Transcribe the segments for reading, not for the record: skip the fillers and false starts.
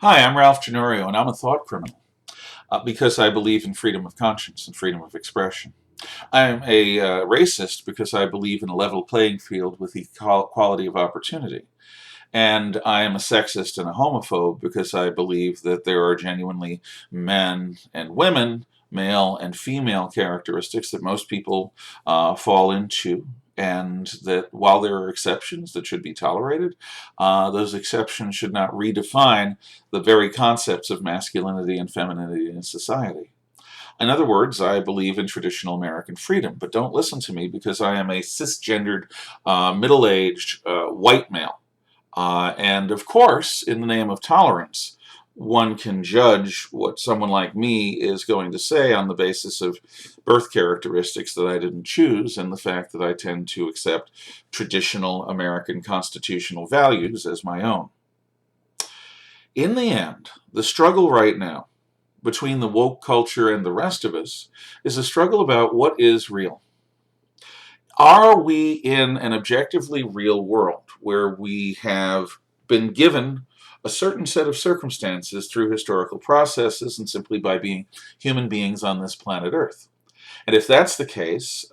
Hi, I'm Ralph Ginorio, and I'm a thought criminal because I believe in freedom of conscience and freedom of expression. I'm a racist because I believe in a level playing field with equality of opportunity. And I am a sexist and a homophobe because I believe that there are genuinely men and women, male and female characteristics that most people fall into, and that while there are exceptions that should be tolerated, those exceptions should not redefine the very concepts of masculinity and femininity in society. In other words, I believe in traditional American freedom, but don't listen to me because I am a cisgendered, middle-aged white male. And of course, in the name of tolerance, one can judge what someone like me is going to say on the basis of birth characteristics that I didn't choose and the fact that I tend to accept traditional American constitutional values as my own. In the end, the struggle right now between the woke culture and the rest of us is a struggle about what is real. Are we in an objectively real world where we have been given a certain set of circumstances through historical processes and simply by being human beings on this planet Earth? And if that's the case,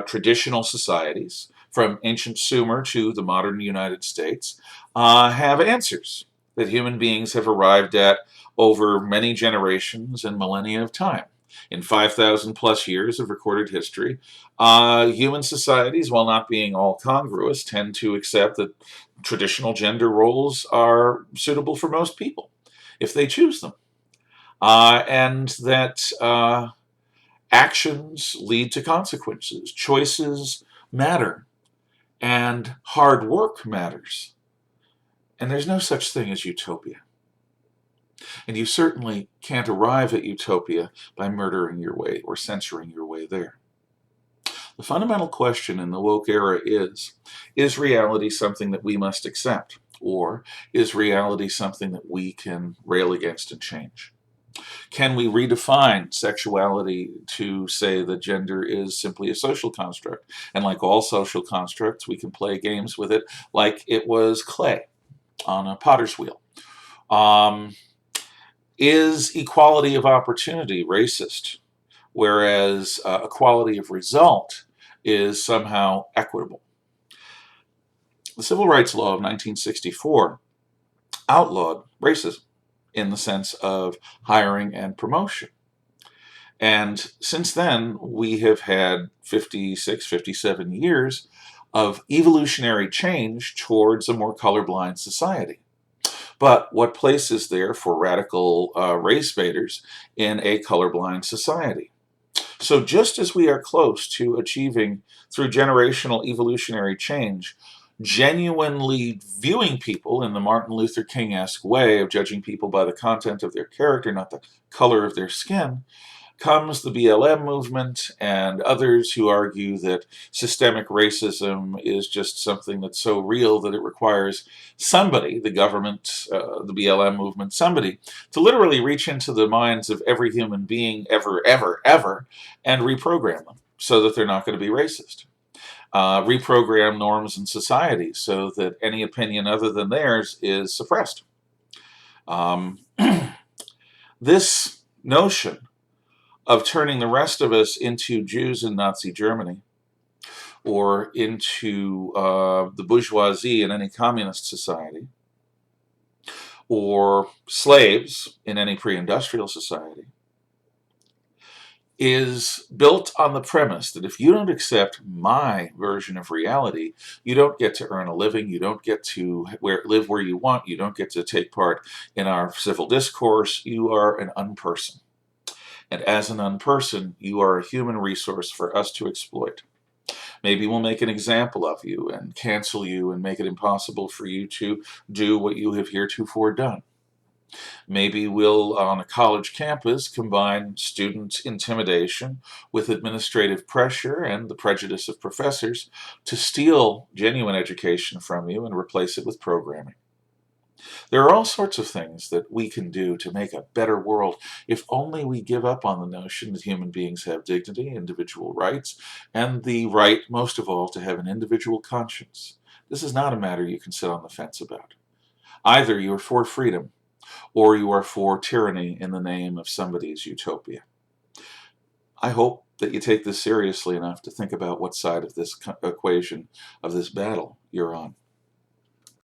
traditional societies, from ancient Sumer to the modern United States, have answers that human beings have arrived at over many generations and millennia of time. In 5,000 plus years of recorded history, human societies, while not being all congruous, tend to accept that traditional gender roles are suitable for most people if they choose them. And that actions lead to consequences, choices matter, and hard work matters. And there's no such thing as utopia. And you certainly can't arrive at utopia by murdering your way or censoring your way there. The fundamental question in the woke era is reality something that we must accept? Or is reality something that we can rail against and change? Can we redefine sexuality to say that gender is simply a social construct? And like all social constructs, we can play games with it like it was clay on a potter's wheel. Um, is equality of opportunity racist, whereas equality of result is somehow equitable? The Civil Rights Law of 1964 outlawed racism in the sense of hiring and promotion. And since then, we have had 56, 57 years of evolutionary change towards a more colorblind society. But what place is there for radical race baiters in a colorblind society? So just as we are close to achieving, through generational evolutionary change, genuinely viewing people in the Martin Luther King-esque way of judging people by the content of their character, not the color of their skin, comes the BLM movement and others who argue that systemic racism is just something that's so real that it requires somebody, the government, the BLM movement, somebody, to literally reach into the minds of every human being ever, ever, ever, and reprogram them so that they're not going to be racist. Reprogram norms in society so that any opinion other than theirs is suppressed. Um, this notion of turning the rest of us into Jews in Nazi Germany or into the bourgeoisie in any communist society or slaves in any pre-industrial society is built on the premise that if you don't accept my version of reality, you don't get to earn a living, you don't get to live where you want, you don't get to take part in our civil discourse, you are an unperson. And as an unperson, you are a human resource for us to exploit. Maybe we'll make an example of you and cancel you and make it impossible for you to do what you have heretofore done. Maybe we'll, on a college campus, combine student intimidation with administrative pressure and the prejudice of professors to steal genuine education from you and replace it with programming. There are all sorts of things that we can do to make a better world if only we give up on the notion that human beings have dignity, individual rights, and the right, most of all, to have an individual conscience. This is not a matter you can sit on the fence about. Either you're for freedom or you are for tyranny in the name of somebody's utopia. I hope that you take this seriously enough to think about what side of this equation, of this battle, you're on.